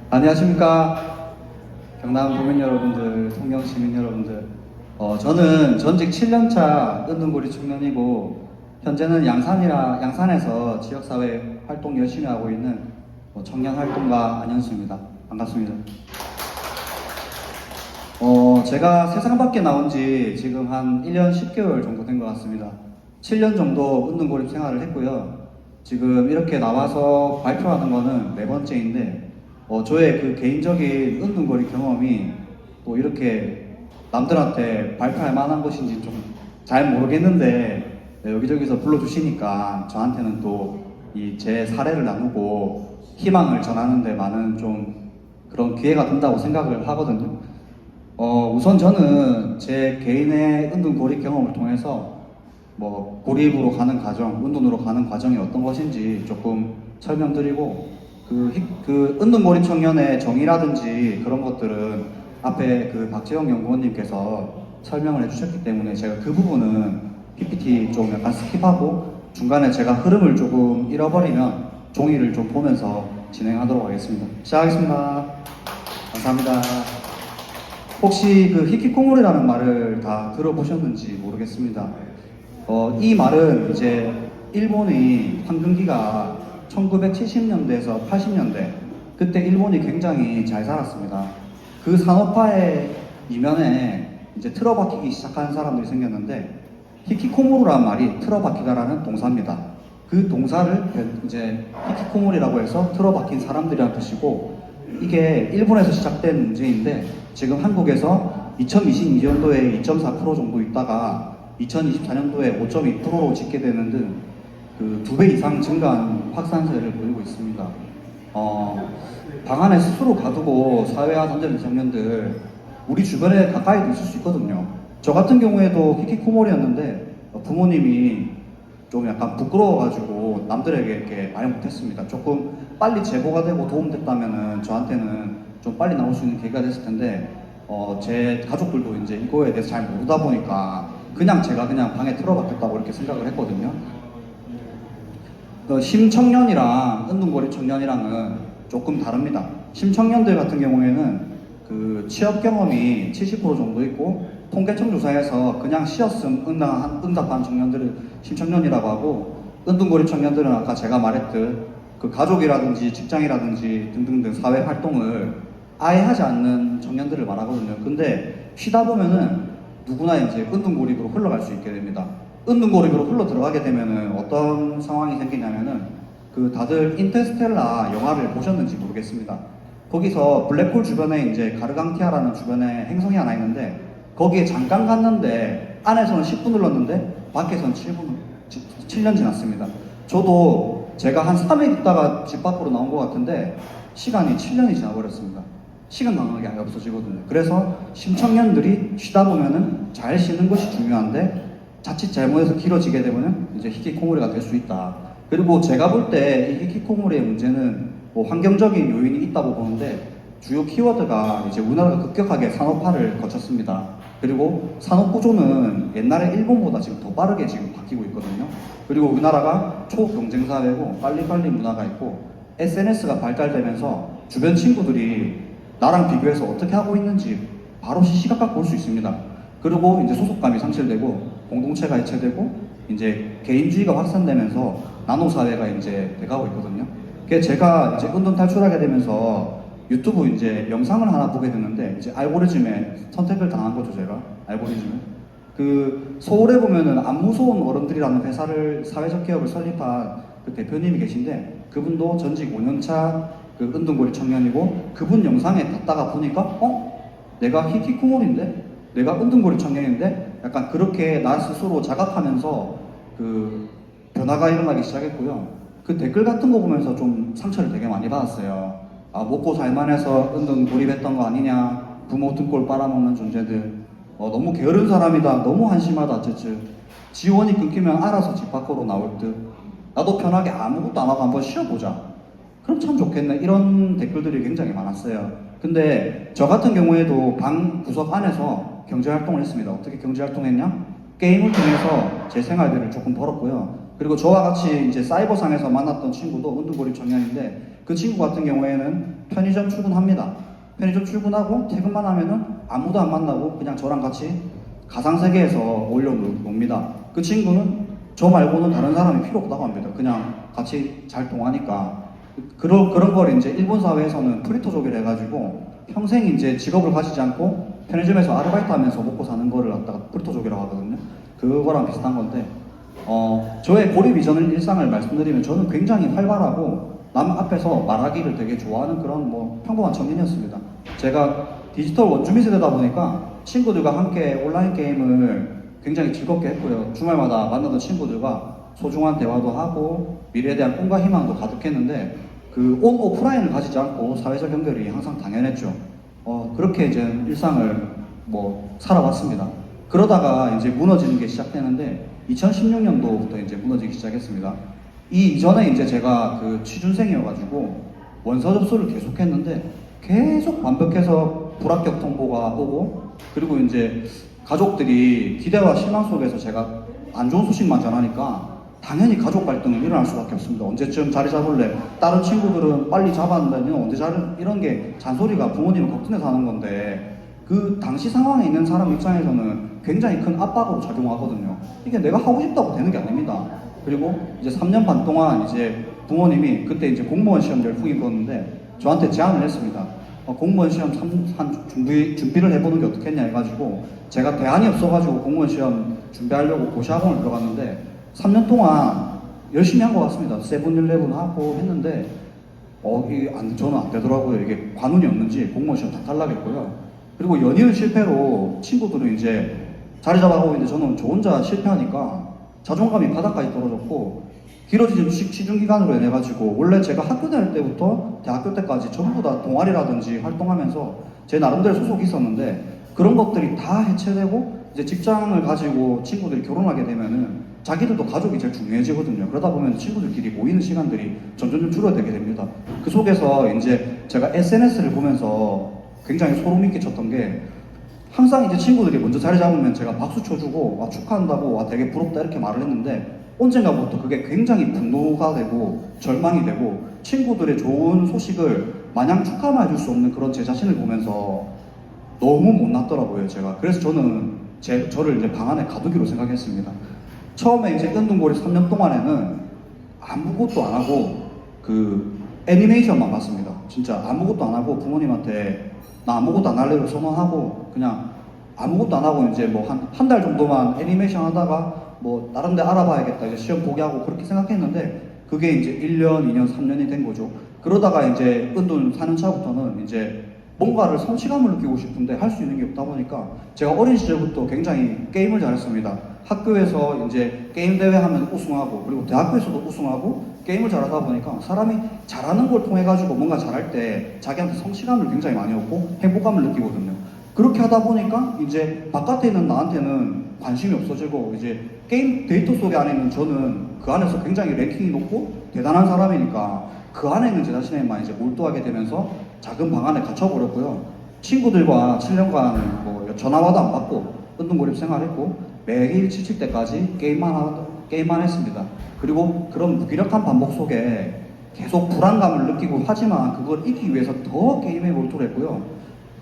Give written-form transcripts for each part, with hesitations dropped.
안녕하십니까. 경남 도민 여러분들, 통영 시민 여러분들. 저는 전직 7년차 은둔고리 청년이고, 현재는 양산에서 지역사회 활동 열심히 하고 있는 청년 활동가 안현수입니다. 반갑습니다. 제가 세상 밖에 나온 지 지금 한 1년 10개월 정도 된 것 같습니다. 7년 정도 은둔고립 생활을 했고요. 지금 이렇게 나와서 발표하는 거는 네 번째인데, 저의 그 개인적인 은둔고립 경험이 또 이렇게 남들한테 발표할 만한 것인지 좀 잘 모르겠는데, 네, 여기저기서 불러주시니까 저한테는 또 이 제 사례를 나누고 희망을 전하는데 많은 좀 그런 기회가 된다고 생각을 하거든요. 우선 저는 제 개인의 은둔 고립 경험을 통해서 고립으로 가는 과정, 은둔으로 가는 과정이 어떤 것인지 조금 설명드리고, 그 은둔 고립 청년의 정의라든지 그런 것들은 앞에 그 박재영 연구원님께서 설명을 해주셨기 때문에 제가 그 부분은 PPT 좀 약간 스킵하고 중간에 제가 흐름을 조금 잃어버리면 종이를 좀 보면서 진행하도록 하겠습니다. 시작하겠습니다. 감사합니다. 혹시 그 히키코모리라는 말을 다 들어보셨는지 모르겠습니다. 이 말은 이제 일본의 황금기가 1970년대에서 80년대, 그때 일본이 굉장히 잘 살았습니다. 그 산업화의 이면에 이제 틀어박히기 시작한 사람들이 생겼는데, 히키코모루라는 말이 틀어박히다라는 동사입니다. 그 동사를 이제 히키코모리라고 해서 틀어박힌 사람들이라는 뜻이고, 이게 일본에서 시작된 문제인데 지금 한국에서 2022년도에 2.4% 정도 있다가 2024년도에 5.2%로 짓게 되는 등 그 2배 이상 증가한 확산세를 보이고 있습니다. 방 안에 스스로 가두고 사회화 단절된 청년들, 우리 주변에 가까이도 있을 수 있거든요. 저 같은 경우에도 히키코모리였는데 부모님이 좀 약간 부끄러워가지고 남들에게 이렇게 말 못했습니다. 조금 빨리 제보가 되고 도움됐다면은 저한테는 좀 빨리 나올 수 있는 계기가 됐을 텐데, 제 가족들도 이제 이거에 대해서 잘 모르다 보니까 제가 그냥 방에 틀어박혔다고 이렇게 생각을 했거든요. 심청년이랑 은둔고립 청년이랑은 조금 다릅니다. 심청년들 같은 경우에는 그 취업 경험이 70% 정도 있고, 통계청 조사에서 그냥 시었음 응답한 청년들을 심청년이라고 하고, 은둔고립 청년들은 아까 제가 말했듯 그 가족이라든지 직장이라든지 등등등 사회 활동을 아예 하지 않는 청년들을 말하거든요. 근데 쉬다 보면은 누구나 이제 은둔고립으로 흘러갈 수 있게 됩니다. 은둔고립으로 흘러 들어가게 되면은 어떤 상황이 생기냐면은, 그 다들 인터스텔라 영화를 보셨는지 모르겠습니다. 거기서 블랙홀 주변에 이제 가르강티아라는 주변에 행성이 하나 있는데, 거기에 잠깐 갔는데 안에서는 10분 눌렀는데 밖에서는 7년 지났습니다. 저도 제가 한 3일 있다가 집 밖으로 나온 것 같은데 시간이 7년이 지나버렸습니다. 시간 감각이 아예 없어지거든요. 그래서 심청년들이 쉬다 보면은 잘 쉬는 것이 중요한데, 자칫 잘못해서 길어지게 되면은 이제 히키코모리가 될 수 있다. 그리고 제가 볼 때 이 히키코모리의 문제는 환경적인 요인이 있다고 보는데, 주요 키워드가 이제 우리나라가 급격하게 산업화를 거쳤습니다. 그리고 산업 구조는 옛날에 일본보다 지금 더 빠르게 지금 바뀌고 있거든요. 그리고 우리나라가 초경쟁 사회고 빨리빨리 문화가 있고, SNS가 발달되면서 주변 친구들이 나랑 비교해서 어떻게 하고 있는지 바로 시시각각 볼 수 있습니다. 그리고 이제 소속감이 상실되고 공동체가 해체되고 이제 개인주의가 확산되면서 나노 사회가 이제 돼가고 있거든요. 그래서 제가 이제 은둔 탈출하게 되면서 유튜브 이제 영상을 하나 보게 됐는데, 이제 알고리즘에 선택을 당한 거죠, 제가. 알고리즘에. 그 서울에 보면은 안 무서운 어른들이라는 회사를, 사회적 기업을 설립한 그 대표님이 계신데, 그분도 전직 5년차 그 은둔고립 청년이고, 그분 영상에 갔다가 보니까 내가 히키코모리인데? 내가 은둔고립 청년인데? 약간 그렇게 나 스스로 자각하면서 그 변화가 일어나기 시작했고요. 그 댓글 같은 거 보면서 좀 상처를 되게 많이 받았어요. 먹고 살만해서 은둔 고립했던 거 아니냐, 부모 등골 빨아먹는 존재들, 너무 게으른 사람이다, 너무 한심하다, 쯧쯧. 지원이 끊기면 알아서 집 밖으로 나올 듯, 나도 편하게 아무것도 안 하고 한번 쉬어보자, 그럼 참 좋겠네, 이런 댓글들이 굉장히 많았어요. 근데 저 같은 경우에도 방 구석 안에서 경제활동을 했습니다. 어떻게 경제활동했냐? 게임을 통해서 제 생활비를 조금 벌었고요. 그리고 저와 같이 이제 사이버상에서 만났던 친구도 은둔고립 청년인데, 그 친구 같은 경우에는 편의점 출근합니다. 편의점 출근하고 퇴근만 하면은 아무도 안 만나고 그냥 저랑 같이 가상세계에서 올려놉니다. 그 친구는 저 말고는 다른 사람이 필요 없다고 합니다. 그냥 같이 잘 통하니까. 그런 걸 이제 일본 사회에서는 프리토족이라 해가지고 평생 이제 직업을 가지지 않고 편의점에서 아르바이트 하면서 먹고 사는 거를 갖다가 프리토족이라고 하거든요. 그거랑 비슷한 건데, 저의 고립 이전의 일상을 말씀드리면 저는 굉장히 활발하고 남 앞에서 말하기를 되게 좋아하는 그런 뭐 평범한 청년이었습니다. 제가 디지털 원주민 세대다 보니까 친구들과 함께 온라인 게임을 굉장히 즐겁게 했고요. 주말마다 만나던 친구들과 소중한 대화도 하고 미래에 대한 꿈과 희망도 가득했는데 그 온 오프라인을 가지지 않고 사회적 연결이 항상 당연했죠. 그렇게 이제 일상을 뭐 살아왔습니다. 그러다가 이제 무너지는 게 시작되는데 2016년도부터 이제 무너지기 시작했습니다. 이 이전에 이제 제가 그 취준생이어가지고 원서 접수를 계속했는데 계속 완벽해서 불합격 통보가 오고 그리고 이제 가족들이 기대와 실망 속에서 제가 안 좋은 소식만 전하니까 당연히 가족 갈등은 일어날 수밖에 없습니다. 언제쯤 자리 잡을래? 다른 친구들은 빨리 잡았는데 언제 자리 이런 게 잔소리가 부모님을 걱정해서 하는 건데 그 당시 상황에 있는 사람 입장에서는 굉장히 큰 압박으로 작용하거든요. 이게 내가 하고 싶다고 되는 게 아닙니다. 그리고 이제 3년 반 동안 이제 부모님이 그때 이제 공무원 시험 열풍이 불었는데 저한테 제안을 했습니다. 공무원 시험 준비를 해보는 게 어떻겠냐 해가지고 제가 대안이 없어가지고 공무원 시험 준비하려고 고시학원을 들어갔는데 3년 동안 열심히 한 것 같습니다. 세븐일레븐 하고 했는데 저는 안 되더라고요. 이게 관운이 없는지 공무원 시험 다 탈락했고요. 그리고 연이은 실패로 친구들은 이제 자리 잡아가고 있는데 저는 저 혼자 실패하니까 자존감이 바닥까지 떨어졌고 길어진 시중 기간으로 인해 가지고 원래 제가 학교 다닐 때부터 대학교 때까지 전부 다 동아리라든지 활동하면서 제 나름대로 소속이 있었는데 그런 것들이 다 해체되고 이제 직장을 가지고 친구들이 결혼하게 되면은 자기들도 가족이 제일 중요해지거든요. 그러다 보면 친구들끼리 모이는 시간들이 점점 줄어들게 됩니다. 그 속에서 이제 제가 SNS를 보면서 굉장히 소름이 끼쳤던 게 항상 이제 친구들이 먼저 자리 잡으면 제가 박수 쳐주고 축하한다고 되게 부럽다 이렇게 말을 했는데 언젠가부터 그게 굉장히 분노가 되고 절망이 되고 친구들의 좋은 소식을 마냥 축하만 해줄 수 없는 그런 제 자신을 보면서 너무 못났더라고요 제가. 그래서 저는 저를 이제 방 안에 가두기로 생각했습니다. 처음에 이제 은둔고리 3년 동안에는 아무것도 안 하고 그 애니메이션만 봤습니다. 진짜 아무것도 안 하고 부모님한테 나 아무것도 안 할래로 선언하고 그냥 아무것도 안 하고 이제 뭐 한 달 정도만 애니메이션 하다가 뭐 다른 데 알아봐야겠다 이제 시험 포기하고 그렇게 생각했는데 그게 이제 1년, 2년, 3년이 된 거죠. 그러다가 이제 은둔 4년 차부터는 이제 뭔가를 성취감을 느끼고 싶은데 할 수 있는 게 없다 보니까 제가 어린 시절부터 굉장히 게임을 잘했습니다. 학교에서 이제 게임 대회 하면 우승하고 그리고 대학교에서도 우승하고 게임을 잘하다 보니까 사람이 잘하는 걸 통해 가지고 뭔가 잘할 때 자기한테 성취감을 굉장히 많이 얻고 행복감을 느끼거든요. 그렇게 하다 보니까 이제 바깥에 있는 나한테는 관심이 없어지고 이제 게임 데이터 속에 안에 있는 저는 그 안에서 굉장히 랭킹이 높고 대단한 사람이니까 그 안에 있는 제 자신에만 이제 몰두하게 되면서 작은 방 안에 갇혀버렸고요. 친구들과 7년간 뭐 전화와도 안 받고 은둔고립 생활했고 매일 지칠 때까지 게임만 했습니다. 그리고 그런 무기력한 반복 속에 계속 불안감을 느끼고 하지만 그걸 이기기 위해서 더 게임에 몰두를 했고요.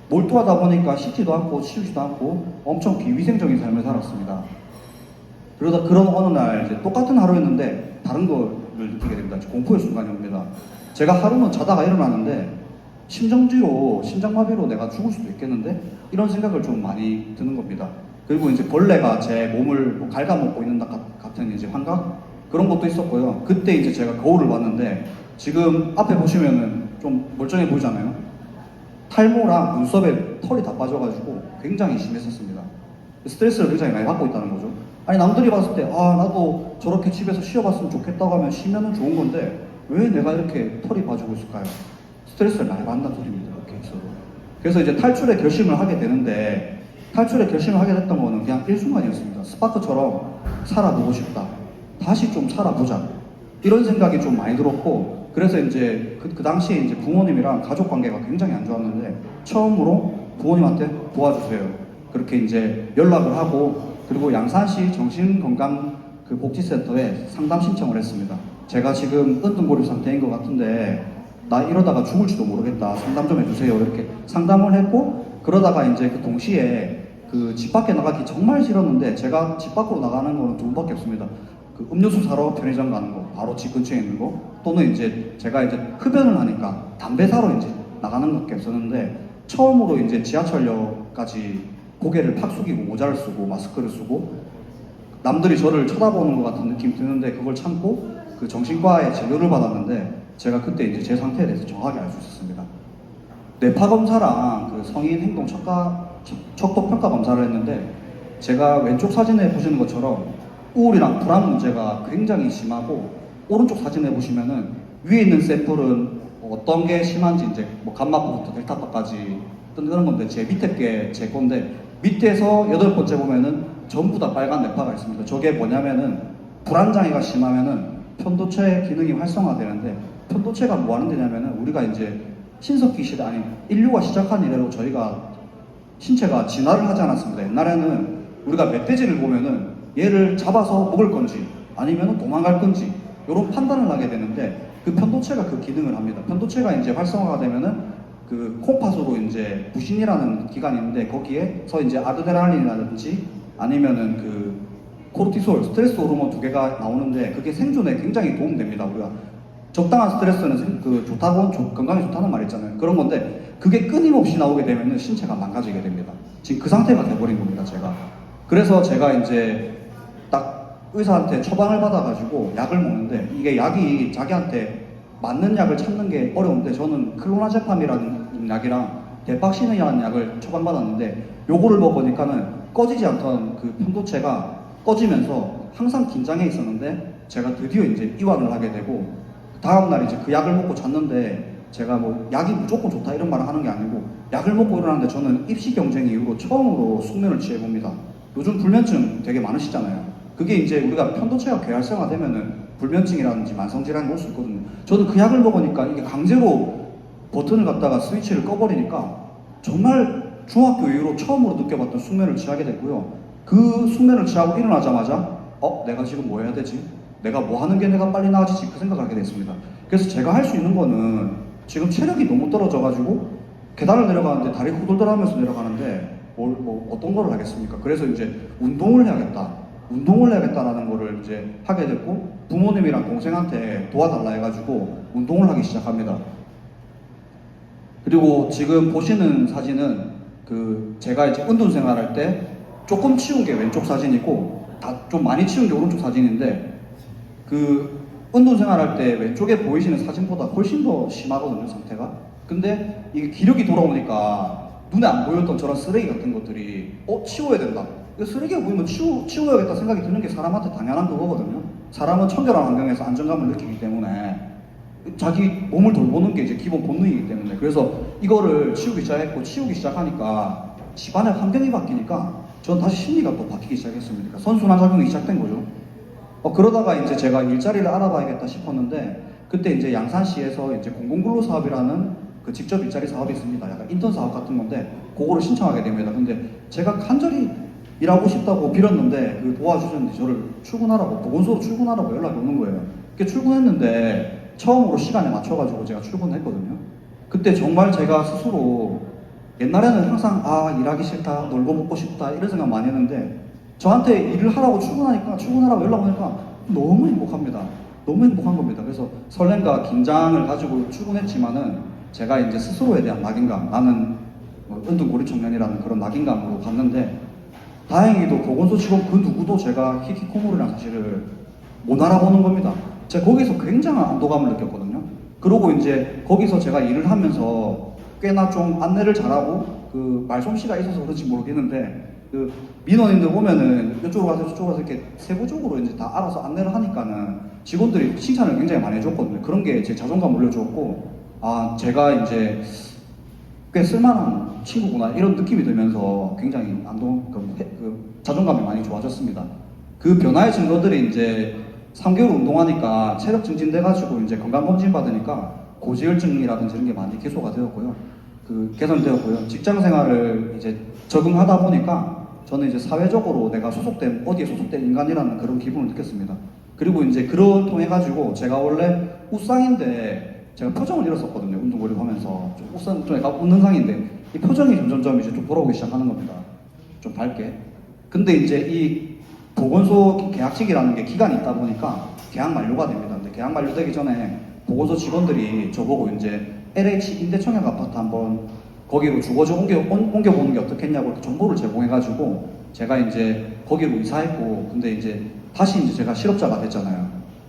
몰두하다 보니까 씻지도 않고 치우지도 않고 엄청 비위생적인 삶을 살았습니다. 그러다 그런 어느 날 이제 똑같은 하루였는데 다른 거를 느끼게 됩니다. 공포의 순간이 옵니다. 제가 하루는 자다가 일어나는데 심장마비로 내가 죽을 수도 있겠는데 이런 생각을 좀 많이 드는 겁니다. 그리고 이제 벌레가 제 몸을 뭐 갉아먹고 있는 같은 이제 환각 그런 것도 있었고요. 그때 이제 제가 거울을 봤는데 지금 앞에 보시면은 좀 멀쩡해 보이잖아요. 탈모랑 눈썹에 털이 다 빠져가지고 굉장히 심했었습니다. 스트레스를 굉장히 많이 받고 있다는 거죠. 아니 남들이 봤을 때 나도 저렇게 집에서 쉬어봤으면 좋겠다고 하면 쉬면은 좋은 건데 왜 내가 이렇게 털이 빠지고 있을까요? 스트레스를 많이 받는다는 소리입니다. 이렇게 있어도. 그래서 이제 탈출의 결심을 하게 되는데 탈출의 결심을 하게 됐던 거는 그냥 일순간이었습니다. 스파크처럼 살아보고 싶다. 다시 좀 살아보자. 이런 생각이 좀 많이 들었고 그래서 이제 그 당시에 이제 부모님이랑 가족 관계가 굉장히 안 좋았는데 처음으로 부모님한테 도와주세요. 그렇게 이제 연락을 하고 그리고 양산시 정신건강 복지센터에 상담 신청을 했습니다. 제가 지금 은둔고립 상태인 것 같은데 나 이러다가 죽을지도 모르겠다. 상담 좀 해주세요. 이렇게 상담을 했고, 그러다가 이제 그 동시에 그 집 밖에 나가기 정말 싫었는데, 제가 집 밖으로 나가는 거는 두 번밖에 없습니다. 그 음료수 사러 편의점 가는 거, 바로 집 근처에 있는 거, 또는 이제 제가 이제 흡연을 하니까 담배 사러 이제 나가는 것밖에 없었는데, 처음으로 이제 지하철역까지 고개를 팍 숙이고 모자를 쓰고 마스크를 쓰고 남들이 저를 쳐다보는 것 같은 느낌이 드는데, 그걸 참고 그 정신과에 진료를 받았는데, 제가 그때 이제 제 상태에 대해서 정확히 알 수 있었습니다. 뇌파 검사랑 그 성인 행동 척도 평가 검사를 했는데, 제가 왼쪽 사진에 보시는 것처럼 우울이랑 불안 문제가 굉장히 심하고, 오른쪽 사진에 보시면은 위에 있는 샘플은 어떤 게 심한지 이제 뭐 감마포부터 델타파까지 뜨는 건데, 제 밑에 게 제 건데, 밑에서 8번째 보면은 전부 다 빨간 뇌파가 있습니다. 저게 뭐냐면은 불안장애가 심하면은 편도체 기능이 활성화되는데, 편도체가 뭐 하는 데냐면은 우리가 이제 신석기 시대, 아니 인류가 시작한 이래로 저희가 신체가 진화를 하지 않았습니다. 옛날에는 우리가 멧돼지를 보면은 얘를 잡아서 먹을 건지 아니면 도망갈 건지 이런 판단을 하게 되는데, 그 편도체가 그 기능을 합니다. 편도체가 이제 활성화가 되면은 그 콩팥으로 이제 부신이라는 기관이 있는데, 거기에서 이제 아드레날린이라든지 아니면은 그 코르티솔, 스트레스 호르몬 두 개가 나오는데, 그게 생존에 굉장히 도움됩니다. 우리가 적당한 스트레스는 그 좋다고, 건강에 좋다는 말 있잖아요. 그런 건데, 그게 끊임없이 나오게 되면은 신체가 망가지게 됩니다. 지금 그 상태가 돼버린 겁니다, 제가. 그래서 제가 이제 딱 의사한테 처방을 받아가지고 약을 먹는데, 이게 약이 자기한테 맞는 약을 찾는 게 어려운데, 저는 클로나제팜이라는 약이랑 데팍신이라는 약을 처방받았는데, 요거를 먹으니까는 꺼지지 않던 그 편도체가 꺼지면서 항상 긴장해 있었는데, 제가 드디어 이제 이완을 하게 되고, 다음날 이제 그 약을 먹고 잤는데, 제가 뭐 약이 무조건 좋다 이런 말을 하는 게 아니고, 약을 먹고 일어났는데 저는 입시 경쟁 이후로 처음으로 숙면을 취해봅니다. 요즘 불면증 되게 많으시잖아요. 그게 이제 우리가 편도체가 괴활성화되면은 불면증이라든지 만성질환이 올 수 있거든요. 저는 그 약을 먹으니까 이게 강제로 버튼을 갖다가 스위치를 꺼버리니까 정말 중학교 이후로 처음으로 느껴봤던 숙면을 취하게 됐고요. 그 숙면을 취하고 일어나자마자 내가 지금 뭐 해야 되지? 내가 뭐 하는 게 내가 빨리 나아지지? 그 생각을 하게 됐습니다. 그래서 제가 할 수 있는 거는, 지금 체력이 너무 떨어져가지고 계단을 내려가는데 다리 후들덜하면서 내려가는데 뭐 어떤 거를 하겠습니까? 그래서 이제 운동을 해야겠다라는 거를 이제 하게 됐고, 부모님이랑 동생한테 도와달라 해가지고 운동을 하기 시작합니다. 그리고 지금 보시는 사진은 그 제가 이제 운동생활 할 때 조금 치운 게 왼쪽 사진이고, 다 좀 많이 치운 게 오른쪽 사진인데, 그 운동생활 할 때 왼쪽에 보이시는 사진보다 훨씬 더 심하거든요, 상태가. 근데 이게 기력이 돌아오니까 눈에 안 보였던 저런 쓰레기 같은 것들이 치워야 된다. 쓰레기가 보이면 치워야겠다 생각이 드는 게 사람한테 당연한 그거거든요. 사람은 청결한 환경에서 안정감을 느끼기 때문에 자기 몸을 돌보는 게 이제 기본 본능이기 때문에, 그래서 이거를 치우기 시작하니까 집안의 환경이 바뀌니까 전 다시 심리가 또 바뀌기 시작했습니다. 그러니까 선순환 작용이 시작된 거죠. 그러다가 이제 제가 일자리를 알아봐야겠다 싶었는데, 그때 이제 양산시에서 이제 공공근로 사업이라는 그 직접 일자리 사업이 있습니다. 약간 인턴 사업 같은 건데, 그거를 신청하게 됩니다. 근데 제가 간절히 일하고 싶다고 빌었는데, 그 도와주셨는데 저를 출근하라고, 보건소로 출근하라고 연락이 오는 거예요. 그렇게 출근했는데 처음으로 시간에 맞춰가지고 제가 출근했거든요. 그때 정말 제가 스스로, 옛날에는 항상 일하기 싫다, 놀고 먹고 싶다 이런 생각 많이 했는데, 저한테 일을 하라고 출근하라고 연락 오니까 너무 행복합니다. 너무 행복한 겁니다. 그래서 설렘과 긴장을 가지고 출근했지만은, 제가 이제 스스로에 대한 낙인감, 나는 은둔고리 청년이라는 그런 낙인감으로 갔는데, 다행히도 보건소 직원 그 누구도 제가 히키코모리라는 사실을 못 알아보는 겁니다. 제가 거기서 굉장한 안도감을 느꼈거든요. 그리고 이제 거기서 제가 일을 하면서 꽤나 좀 안내를 잘하고 그 말솜씨가 있어서 그런지 모르겠는데, 그 민원인들 보면은 이쪽으로 가서 저쪽으로 가서 이렇게 세부적으로 이제 다 알아서 안내를 하니까는 직원들이 칭찬을 굉장히 많이 해줬거든요. 그런 게 제 자존감 올려줬고, 제가 이제 꽤 쓸만한 친구구나 이런 느낌이 들면서 굉장히 자존감이 많이 좋아졌습니다. 그 변화의 증거들이 이제 3개월 운동하니까 체력 증진돼가지고 이제 건강검진 받으니까 고지혈증이라든지 이런 게 많이 개소가 되었고요. 개선되었고요. 직장 생활을 이제 적응하다 보니까 저는 이제 사회적으로 내가 어디에 소속된 인간이라는 그런 기분을 느꼈습니다. 그리고 이제 그걸 통해 가지고, 제가 원래 우상인데 제가 표정을 잃었었거든요. 운동고리 하면서 좀 약간 웃는 상인데 이 표정이 점점점 이제 좀 돌아오기 시작하는 겁니다. 좀 밝게. 근데 이제 이 보건소 계약직이라는 게 기간이 있다 보니까 계약 만료가 됩니다. 근데 계약 만료되기 전에 보건소 직원들이 저보고 이제 LH 임대청약 아파트 한번 거기로 주거지 옮겨보는 게 어떻겠냐고 이렇게 정보를 제공해가지고 제가 이제 거기로 이사했고, 근데 이제 다시 이제 제가 실업자가 됐잖아요.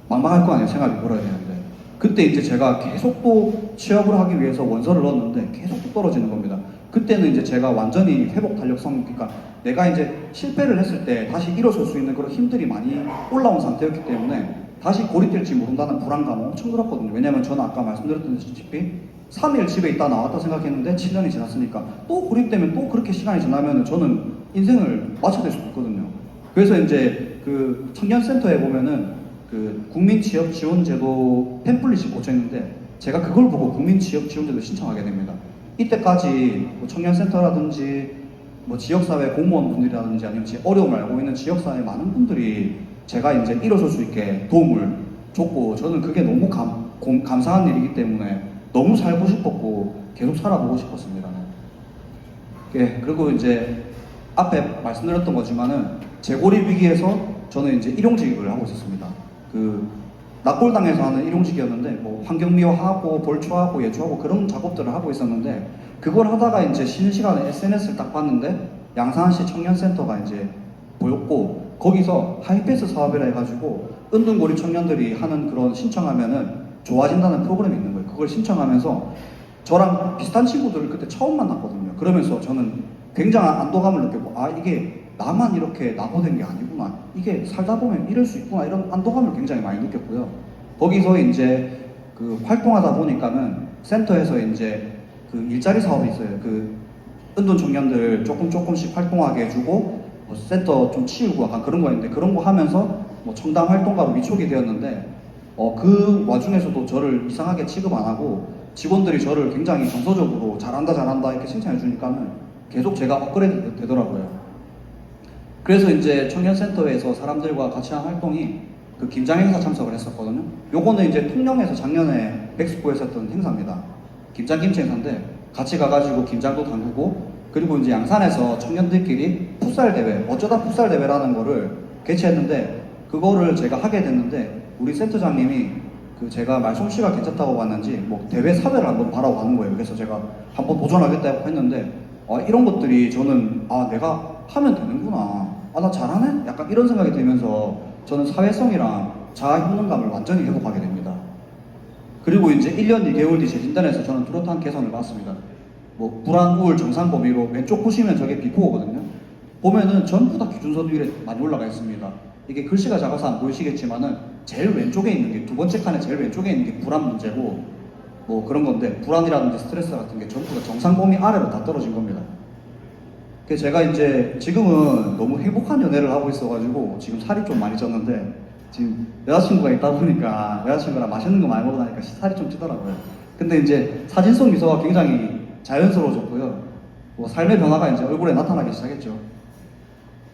막막할 거 아니에요. 생활비 벌어야 되는데. 그때 이제 제가 계속 또 취업을 하기 위해서 원서를 넣었는데 계속 또 떨어지는 겁니다. 그때는 이제 제가 완전히 회복 탄력성, 그러니까 내가 이제 실패를 했을 때 다시 일어설 수 있는 그런 힘들이 많이 올라온 상태였기 때문에 다시 고립될지 모른다는 불안감은 엄청 들었거든요. 왜냐면 저는 아까 말씀드렸다시피 3일 집에 있다 나왔다 생각했는데 7년이 지났으니까 또 고립되면 또 그렇게 시간이 지나면 저는 인생을 마쳐야 될 수도 있거든요. 그래서 이제 그 청년센터에 보면은 그 국민취업지원제도 팸플릿이 꽂혀 있는데 제가 그걸 보고 국민취업지원제도 신청하게 됩니다. 이때까지 뭐 청년센터라든지 뭐 지역사회 공무원분들이라든지 아니면 제 어려움을 알고 있는 지역사회 많은 분들이 제가 이제 일어설 수 있게 도움을 줬고, 저는 그게 너무 감사한 일이기 때문에 너무 살고 싶었고 계속 살아보고 싶었습니다. 예, 그리고 이제 앞에 말씀드렸던 거지만은 재고립 위기에서 저는 이제 일용직을 하고 있었습니다. 그 납골당에서 하는 일용직이었는데 뭐 환경미화하고 볼초하고 예초하고 그런 작업들을 하고 있었는데, 그걸 하다가 이제 쉬는 시간에 SNS를 딱 봤는데 양산시 청년센터가 이제 보였고, 거기서 하이패스 사업이라 해가지고 은둔고립 청년들이 하는 그런 신청하면은 좋아진다는 프로그램이 있는 거예요. 그걸 신청하면서 저랑 비슷한 친구들을 그때 처음 만났거든요. 그러면서 저는 굉장한 안도감을 느꼈고, 아 이게 나만 이렇게 낙오된 게 아니구나, 이게 살다 보면 이럴 수 있구나, 이런 안도감을 굉장히 많이 느꼈고요. 거기서 이제 그 활동하다 보니까는 센터에서 이제 그 일자리 사업이 있어요. 그 은둔 청년들 조금씩 활동하게 해주고 뭐 센터 좀 치우고 약간 그런 거였는데, 그런 거 하면서 뭐 청담 활동가로 위촉이 되었는데 그 와중에서도 저를 이상하게 취급 안 하고 직원들이 저를 굉장히 정서적으로 잘한다 이렇게 칭찬해 주니까는 계속 제가 업그레이드 되더라고요. 그래서 이제 청년센터에서 사람들과 같이 한 활동이 그 김장 행사 참석을 했었거든요. 요거는 이제 통영에서 작년에 백스코에서 했던 행사입니다. 김장김치 행사인데 같이 가가지고 김장도 담그고, 그리고 이제 양산에서 청년들끼리 풋살 대회, 어쩌다 풋살 대회라는 거를 개최했는데, 그거를 제가 하게 됐는데 우리 센터장님이 그 제가 말솜씨가 괜찮다고 봤는지 뭐 대회 사회를 한번 바라고 가는 거예요. 그래서 제가 한번 도전하겠다고 했는데 이런 것들이 저는 내가 하면 되는구나, 나 잘하네? 약간 이런 생각이 들면서 저는 사회성이랑 자아 효능감을 완전히 회복하게 됩니다. 그리고 이제 1년 2개월 뒤 재진단에서 저는 뚜렷한 개선을 받았습니다. 뭐 불안, 우울, 정상 범위로 왼쪽 보시면 저게 비포거든요. 보면은 전부 다 기준서들에 많이 올라가 있습니다. 이게 글씨가 작아서 안 보이시겠지만은 제일 왼쪽에 있는 게, 두 번째 칸에 제일 왼쪽에 있는 게 불안 문제고 뭐 그런 건데, 불안이라든지 스트레스 같은 게 전부 다 정상 범위 아래로 다 떨어진 겁니다. 그래서 제가 이제 지금은 너무 행복한 연애를 하고 있어가지고 지금 살이 좀 많이 쪘는데, 지금 여자친구가 있다 보니까 여자친구랑 맛있는 거 많이 먹으니까 살이 좀 찌더라고요. 근데 이제 사진 속 미소가 굉장히 자연스러워졌고요. 뭐 삶의 변화가 이제 얼굴에 나타나기 시작했죠.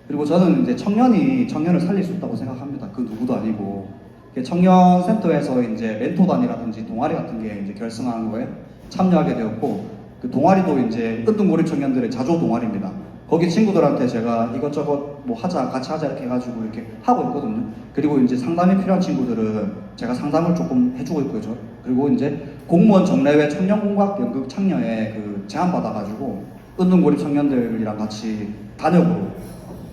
그리고 저는 이제 청년을 살릴 수 있다고 생각합니다. 그 누구도 아니고. 청년센터에서 이제 멘토단이라든지 동아리 같은 게 이제 결성하는 거에 참여하게 되었고, 그 동아리도 이제 은둔고립 청년들의 자조 동아리입니다. 거기 친구들한테 제가 이것저것 뭐 같이 하자 이렇게 해가지고 이렇게 하고 있거든요. 그리고 이제 상담이 필요한 친구들은 제가 상담을 조금 해주고 있고요. 그리고 이제 공무원 정례회 청년공학 연극 창녀에 그 제안 받아가지고 은둔고립 청년들이랑 같이 단역으로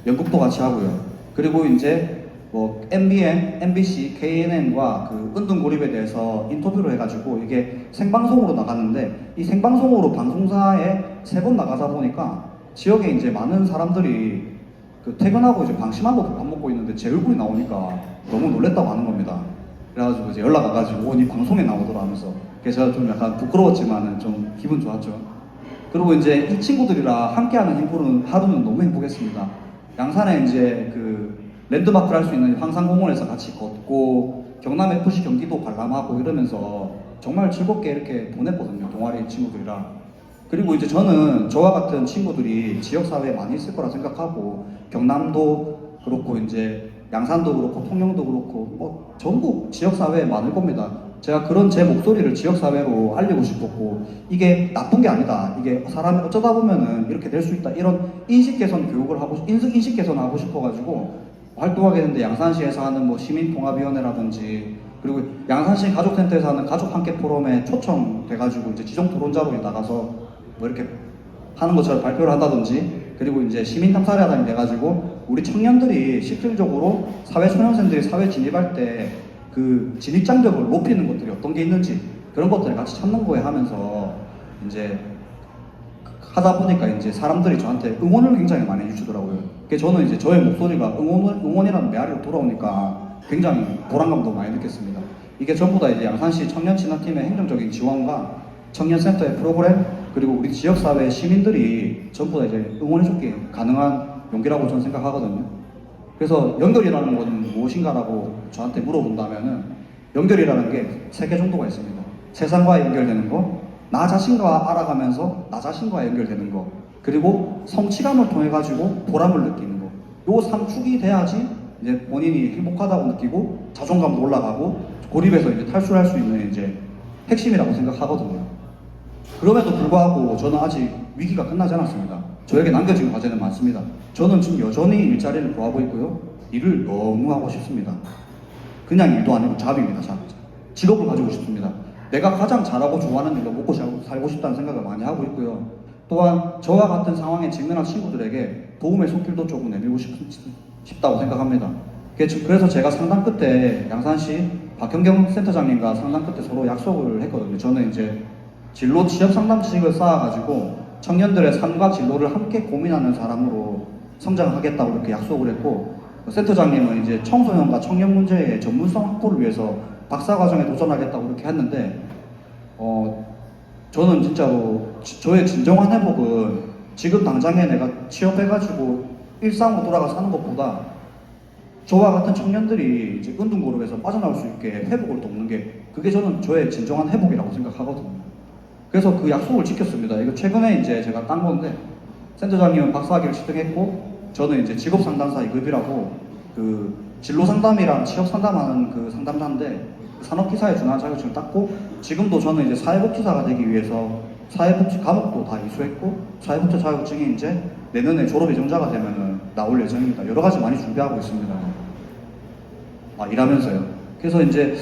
연극도 같이 하고요. 그리고 이제 뭐 MBN, MBC, KNN과 그 은둔고립에 대해서 인터뷰를 해가지고 이게 생방송으로 나갔는데, 이 생방송으로 방송사에 3번 나가다 보니까 지역에 이제 많은 사람들이 그 퇴근하고 이제 방심하고 밥 먹고 있는데 제 얼굴이 나오니까 너무 놀랬다고 하는 겁니다. 그래가지고 이제 연락 와가지고 니 방송에 나오더라 하면서, 그래서 좀 약간 부끄러웠지만은 좀 기분 좋았죠. 그리고 이제 이 친구들이랑 함께하는 하루는 너무 행복했습니다. 양산에 이제 그 랜드마크를 할 수 있는 황산공원에서 같이 걷고 경남FC 경기도 관람하고 이러면서 정말 즐겁게 이렇게 보냈거든요, 동아리 친구들이랑. 그리고 이제 저는 저와 같은 친구들이 지역사회에 많이 있을 거라 생각하고, 경남도 그렇고 이제 양산도 그렇고 통영도 그렇고 뭐 전국 지역사회에 많을 겁니다. 제가 그런 제 목소리를 지역사회로 알리고 싶었고, 이게 나쁜 게 아니다. 이게 사람이 어쩌다 보면은 이렇게 될 수 있다. 이런 인식 개선 교육을 하고, 인식 개선을 하고 싶어가지고 활동하게 됐는데, 양산시에서 하는 뭐 시민통합위원회라든지, 그리고 양산시 가족센터에서 하는 가족 함께 포럼에 초청돼가지고 이제 지정 토론자로 나가서 뭐 이렇게 하는 것처럼 발표를 한다든지, 그리고 이제 시민탐사라단이 돼가지고 우리 청년들이 실질적으로 사회초년생들이 사회 진입할 때 그 진입 장벽을 높이는 것들이 어떤 게 있는지 그런 것들을 같이 찾는 거에 하면서 이제 하다 보니까 이제 사람들이 저한테 응원을 굉장히 많이 해주시더라고요. 그래서 저는 이제 저의 목소리가 응원이라는 메아리로 돌아오니까 굉장히 보람감도 많이 느꼈습니다. 이게 전부 다 이제 양산시 청년친화팀의 행정적인 지원과 청년센터의 프로그램, 그리고 우리 지역사회 시민들이 전부 다 이제 응원해줬기에 가능한 용기라고 저는 생각하거든요. 그래서 연결이라는 것은 무엇인가라고 저한테 물어본다면은, 연결이라는 게 3개 정도가 있습니다. 세상과 연결되는 거, 나 자신과 알아가면서 나 자신과 연결되는 거, 그리고 성취감을 통해 가지고 보람을 느끼는 거. 요 3축이 돼야지 이제 본인이 행복하다고 느끼고 자존감도 올라가고 고립에서 이제 탈출할 수 있는 이제 핵심이라고 생각하거든요. 그럼에도 불구하고 저는 아직 위기가 끝나지 않았습니다. 저에게 남겨진 과제는 많습니다. 저는 지금 여전히 일자리를 구하고 있고요. 일을 너무 하고 싶습니다. 그냥 일도 아니고 잡입니다. 잡. 직업을 가지고 싶습니다. 내가 가장 잘하고 좋아하는 일로 먹고 살고 싶다는 생각을 많이 하고 있고요. 또한 저와 같은 상황에 직면한 친구들에게 도움의 손길도 조금 내밀고 싶다고 생각합니다. 그래서 제가 상담 끝에 양산시 박현경 센터장님과 상담 끝에 서로 약속을 했거든요. 저는 이제 진로 취업 상담 지식을 쌓아가지고 청년들의 삶과 진로를 함께 고민하는 사람으로 성장하겠다고 이렇게 약속을 했고, 센터장님은 이제 청소년과 청년 문제의 전문성 확보를 위해서 박사과정에 도전하겠다고 이렇게 했는데, 저는 진짜로 저의 진정한 회복은 지금 당장에 내가 취업해가지고 일상으로 돌아가 사는 것보다 저와 같은 청년들이 이제 은둔그룹에서 빠져나올 수 있게 회복을 돕는 게, 그게 저는 저의 진정한 회복이라고 생각하거든요. 그래서 그 약속을 지켰습니다. 이거 최근에 이제 제가 딴 건데, 센터장님은 박사학위를 취득했고, 저는 이제 직업상담사 2급이라고 그 진로 상담이랑 취업 상담하는 그 상담사인데, 산업기사에 준하는 자격증을 땄고, 지금도 저는 이제 사회복지사가 되기 위해서 사회복지 과목도 다 이수했고, 사회복지 자격증이 이제 내년에 졸업 예정자가 되면은 나올 예정입니다. 여러 가지 많이 준비하고 있습니다. 일하면서요. 그래서 이제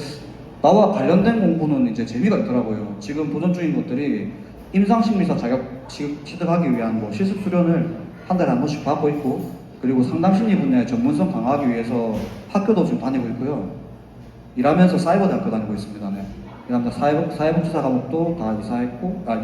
나와 관련된 공부는 이제 재미가 있더라고요. 지금 도전 중인 것들이 임상심리사 자격 취득하기 위한 뭐 실습 수련을 한 달에 한 번씩 받고 있고, 그리고 상담심리 분야의 전문성 강화하기 위해서 학교도 지금 다니고 있고요. 일하면서 사이버대학교 다니고 있습니다. 네. 그다음에 사회복지사 과목도 다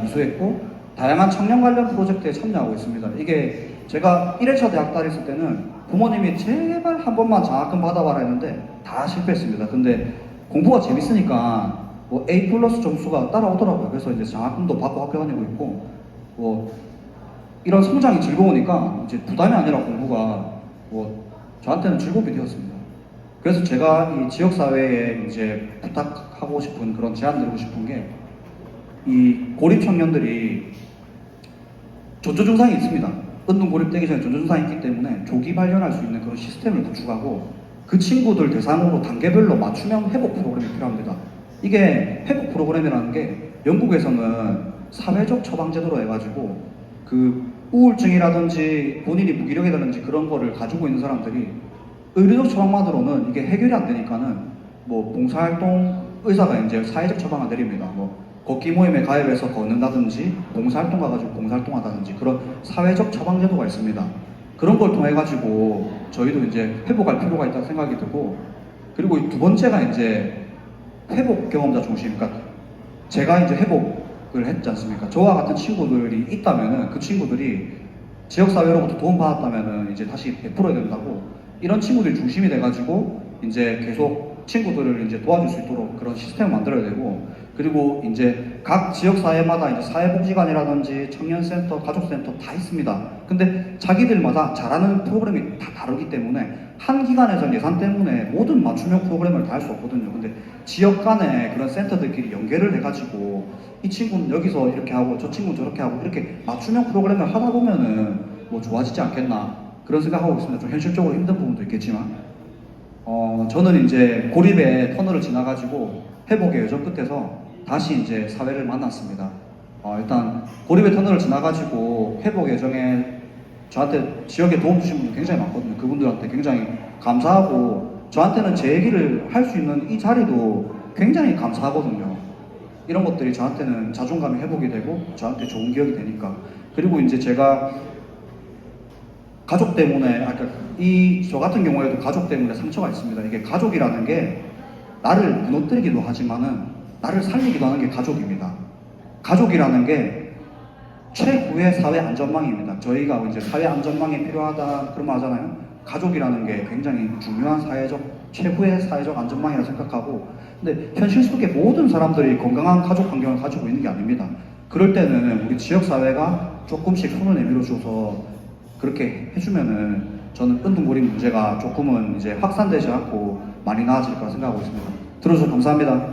이수했고, 다양한 청년 관련 프로젝트에 참여하고 있습니다. 이게 제가 1회차 대학 다녔을 때는 부모님이 제발 한 번만 장학금 받아봐라 했는데 다 실패했습니다. 근데 공부가 재밌으니까 뭐 A+ 점수가 따라오더라고요. 그래서 이제 장학금도 받고 학교 다니고 있고, 뭐 이런 성장이 즐거우니까 이제 부담이 아니라 공부가 뭐 저한테는 즐거움이 되었습니다. 그래서 제가 이 지역사회에 이제 부탁하고 싶은, 그런 제안 드리고 싶은 게, 이 고립 청년들이 전조 증상이 있습니다. 은둔 고립되기 전에 전조 증상이 있기 때문에 조기 발견할 수 있는 그런 시스템을 구축하고, 그 친구들 대상으로 단계별로 맞춤형 회복 프로그램이 필요합니다. 이게 회복 프로그램이라는 게 영국에서는 사회적 처방 제도로 해가지고 그 우울증이라든지 본인이 무기력이라든지 그런 거를 가지고 있는 사람들이 의료적 처방만으로는 이게 해결이 안 되니까는 뭐 봉사활동, 의사가 이제 사회적 처방을 내립니다. 뭐 걷기 모임에 가입해서 걷는다든지 봉사활동 가가지고 봉사활동하다든지 그런 사회적 처방 제도가 있습니다. 그런 걸 통해 가지고 저희도 이제 회복할 필요가 있다고 생각이 들고, 그리고 두 번째가 이제 회복 경험자 중심. 그러니까 제가 이제 회복을 했지 않습니까? 저와 같은 친구들이 있다면은 그 친구들이 지역사회로부터 도움받았다면은 이제 다시 베풀어야 된다고, 이런 친구들이 중심이 돼가지고 이제 계속 친구들을 이제 도와줄 수 있도록 그런 시스템을 만들어야 되고, 그리고 이제 각 지역사회마다 이제 사회복지관이라든지 청년센터, 가족센터 다 있습니다. 근데 자기들마다 잘하는 프로그램이 다 다르기 때문에 한 기관에서 예산 때문에 모든 맞춤형 프로그램을 다 할 수 없거든요. 근데 지역 간에 그런 센터들끼리 연계를 해가지고 이 친구는 여기서 이렇게 하고 저 친구는 저렇게 하고 이렇게 맞춤형 프로그램을 하다 보면은 뭐 좋아지지 않겠나, 그런 생각하고 있습니다. 좀 현실적으로 힘든 부분도 있겠지만, 저는 이제 고립의 터널을 지나가지고 회복의 여정 끝에서 다시 이제 사회를 만났습니다. 일단 고립의 터널을 지나가지고 회복 여정에 저한테 지역에 도움 주신 분들 굉장히 많거든요. 그분들한테 굉장히 감사하고 저한테는 제 얘기를 할 수 있는 이 자리도 굉장히 감사하거든요. 이런 것들이 저한테는 자존감이 회복이 되고 저한테 좋은 기억이 되니까. 그리고 이제 제가 가족 때문에 저 같은 경우에도 가족 때문에 상처가 있습니다. 이게 가족이라는 게 나를 무너뜨리기도 하지만은 나를 살리기도 하는 게 가족입니다. 가족이라는 게 최후의 사회 안전망입니다. 저희가 이제 사회 안전망이 필요하다 그런 말 하잖아요. 가족이라는 게 굉장히 중요한 최후의 사회적 안전망이라 생각하고, 근데 현실 속에 모든 사람들이 건강한 가족 환경을 가지고 있는 게 아닙니다. 그럴 때는 우리 지역 사회가 조금씩 손을 내밀어 줘서 그렇게 해주면은 저는 은둔고립 문제가 조금은 이제 확산되지 않고 많이 나아질 거라 생각하고 있습니다. 들어주셔서 감사합니다.